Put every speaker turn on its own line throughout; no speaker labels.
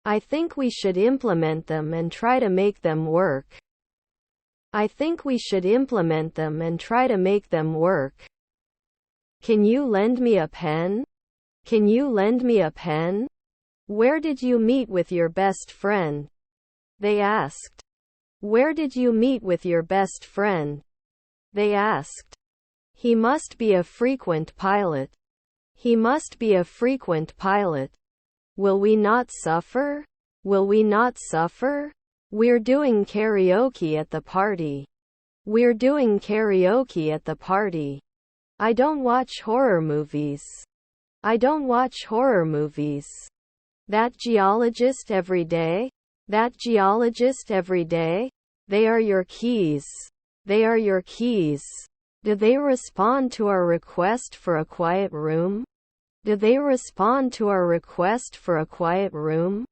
I think we should implement them and try to make them work. I think we should implement them and try to make them work. Can you lend me a pen? Can you lend me a pen? Where did you meet with your best friend? They asked. Where did you meet with your best friend? They asked. He must be a frequent pilot. He must be a frequent pilot. Will we not suffer? Will we not suffer? We're doing karaoke at the party. We're doing karaoke at the party. I don't watch horror movies. I don't watch horror movies. That geologist every day? That geologist every day? They are your keys. They are your keys. Do they respond to our request for a quiet room? Do they respond to our request for a quiet room?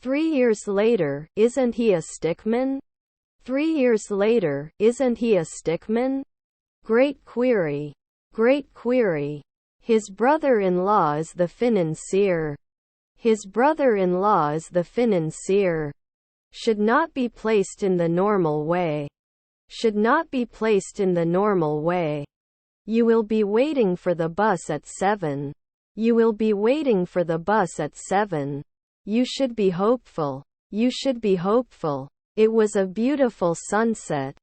3 years later, isn't he a stickman? 3 years later, isn't he a stickman? Great query. Great query. His brother-in-law is the financier. His brother-in-law is the financier. Should not be placed in the normal way. Should not be placed in the normal way. You will be waiting for the bus at 7. You will be waiting for the bus at 7. You should be hopeful. You should be hopeful. It was a beautiful sunset.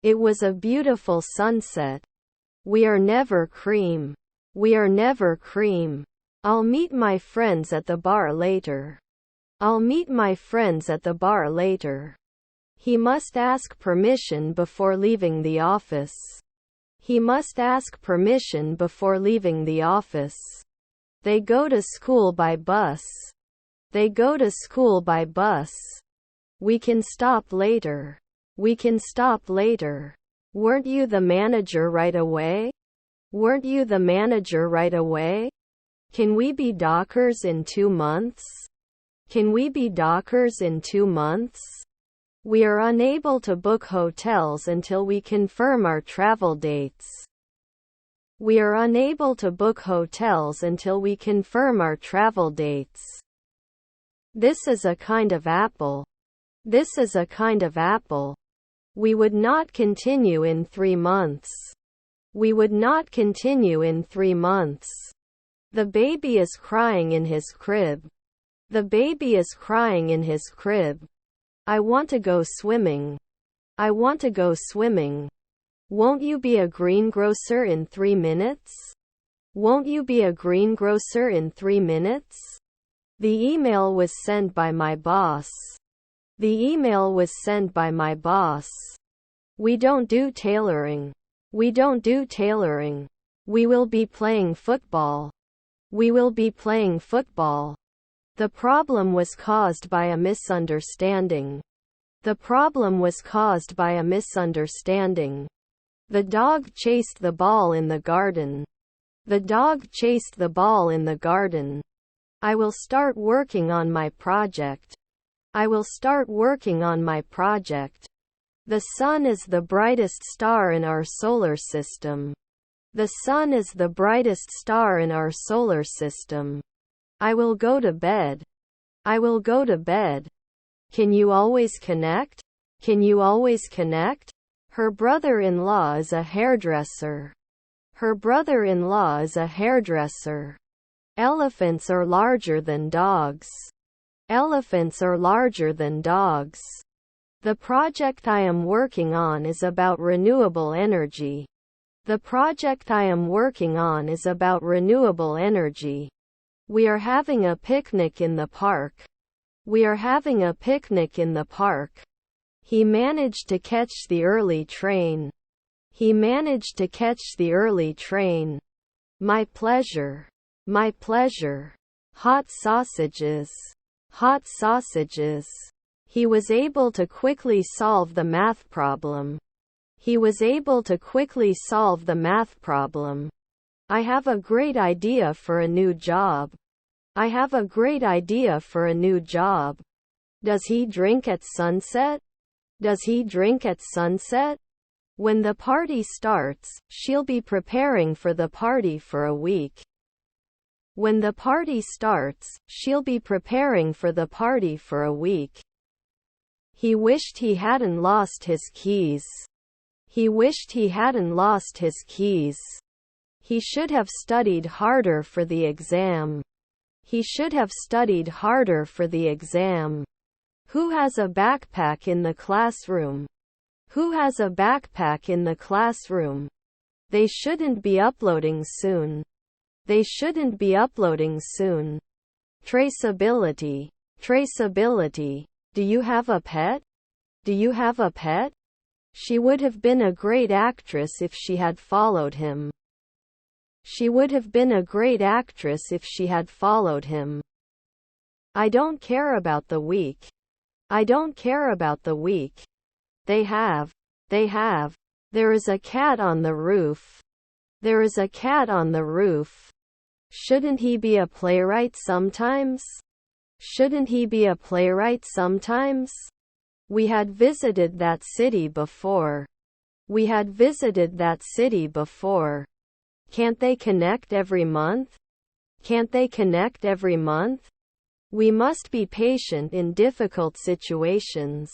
It was a beautiful sunset. We are never cream. We are never cream. I'll meet my friends at the bar later. I'll meet my friends at the bar later. He must ask permission before leaving the office. He must ask permission before leaving the office. They go to school by bus. They go to school by bus. We can stop later. We can stop later. Weren't you the manager right away? Weren't you the manager right away? Can we be dockers in 2 months? Can we be dockers in 2 months? We are unable to book hotels until we confirm our travel dates. We are unable to book hotels until we confirm our travel dates. This is a kind of apple. This is a kind of apple. We would not continue in 3 months. We would not continue in 3 months. The baby is crying in his crib. The baby is crying in his crib. I want to go swimming. I want to go swimming. Won't you be a greengrocer in 3 minutes? Won't you be a greengrocer in 3 minutes? The email was sent by my boss. The email was sent by my boss. We don't do tailoring. We don't do tailoring. We will be playing football. We will be playing football. The problem was caused by a misunderstanding. The problem was caused by a misunderstanding. The dog chased the ball in the garden. The dog chased the ball in the garden. I will start working on my project. I will start working on my project. The sun is the brightest star in our solar system. The sun is the brightest star in our solar system. I will go to bed. I will go to bed. Can you always connect? Can you always connect? Her brother-in-law is a hairdresser. Her brother-in-law is a hairdresser. Elephants are larger than dogs. Elephants are larger than dogs. The project I am working on is about renewable energy. The project I am working on is about renewable energy. We are having a picnic in the park. We are having a picnic in the park. He managed to catch the early train. He managed to catch the early train. My pleasure. My pleasure. Hot sausages. Hot sausages. He was able to quickly solve the math problem. He was able to quickly solve the math problem. I have a great idea for a new job. I have a great idea for a new job. Does he drink at sunset? Does he drink at sunset? When the party starts, she'll be preparing for the party for a week. When the party starts, she'll be preparing for the party for a week. He wished he hadn't lost his keys. He wished he hadn't lost his keys. He should have studied harder for the exam. He should have studied harder for the exam. Who has a backpack in the classroom? Who has a backpack in the classroom? They shouldn't be uploading soon. They shouldn't be uploading soon. Traceability. Traceability. Do you have a pet? Do you have a pet? She would have been a great actress if she had followed him. She would have been a great actress if she had followed him. I don't care about the week. I don't care about the week. They have. They have. There is a cat on the roof. There is a cat on the roof. Shouldn't he be a playwright sometimes? Shouldn't he be a playwright sometimes? We had visited that city before. We had visited that city before. Can't they connect every month? Can't they connect every month? We must be patient in difficult situations.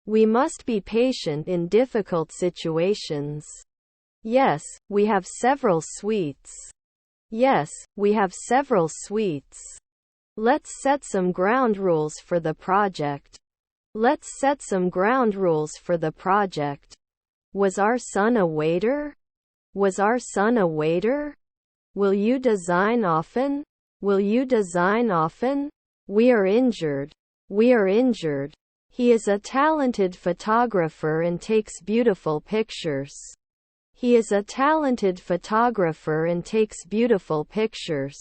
We must be patient in difficult situations. Yes, we have several sweets. Yes, we have several sweets. Let's set some ground rules for the project. Let's set some ground rules for the project. Was our son a waiter? Was our son a waiter? Will you design often? Will you design often? We are injured. We are injured. He is a talented photographer and takes beautiful pictures. He is a talented photographer and takes beautiful pictures.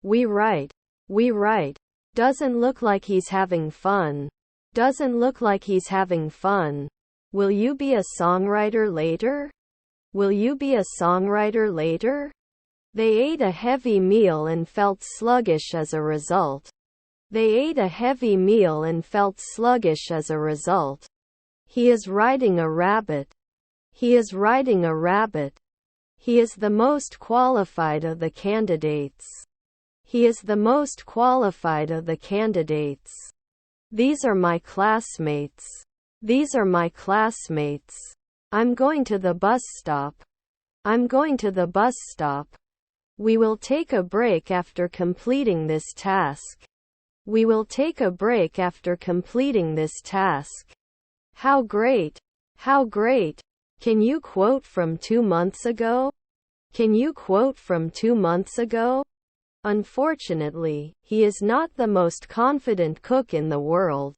We write. We write. Doesn't look like he's having fun. Doesn't look like he's having fun. Will you be a songwriter later? Will you be a songwriter later? They ate a heavy meal and felt sluggish as a result. They ate a heavy meal and felt sluggish as a result. He is riding a rabbit. He is riding a rabbit. He is the most qualified of the candidates. He is the most qualified of the candidates. These are my classmates. These are my classmates. I'm going to the bus stop. I'm going to the bus stop. We will take a break after completing this task. We will take a break after completing this task. How great! How great! Can you quote from 2 months ago? Can you quote from 2 months ago? Unfortunately, he is not the most confident cook in the world.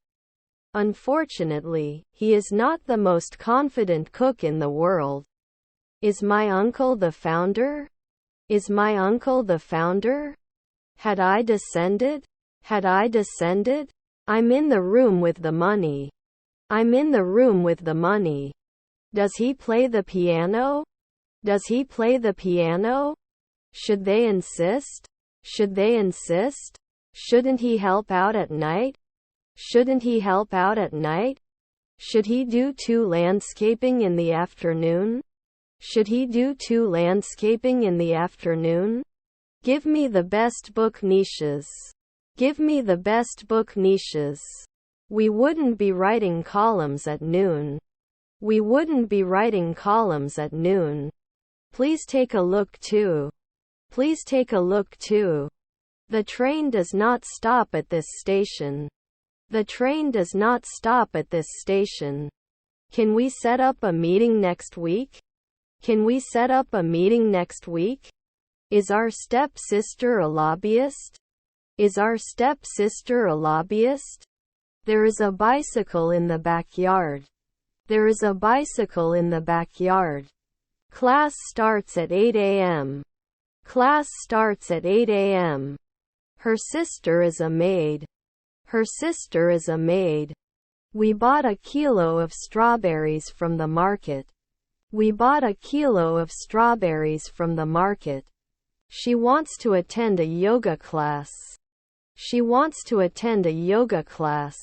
Unfortunately, he is not the most confident cook in the world. Is my uncle the founder? Is my uncle the founder? Had I descended? Had I descended? I'm in the room with the money. I'm in the room with the money. Does he play the piano? Does he play the piano? Should they insist? Should they insist? Shouldn't he help out at night? Shouldn't he help out at night? Should he do 2 landscaping in the afternoon? Should he do 2 landscaping in the afternoon? Give me the best book niches. Give me the best book niches. We wouldn't be writing columns at noon. We wouldn't be writing columns at noon. Please take a look too. Please take a look too. The train does not stop at this station. The train does not stop at this station. Can we set up a meeting next week? Can we set up a meeting next week? Is our stepsister a lobbyist? Is our stepsister a lobbyist? There is a bicycle in the backyard. There is a bicycle in the backyard. Class starts at 8 a.m. Class starts at 8 a.m. Her sister is a maid. Her sister is a maid. We bought a kilo of strawberries from the market. We bought a kilo of strawberries from the market. She wants to attend a yoga class. She wants to attend a yoga class.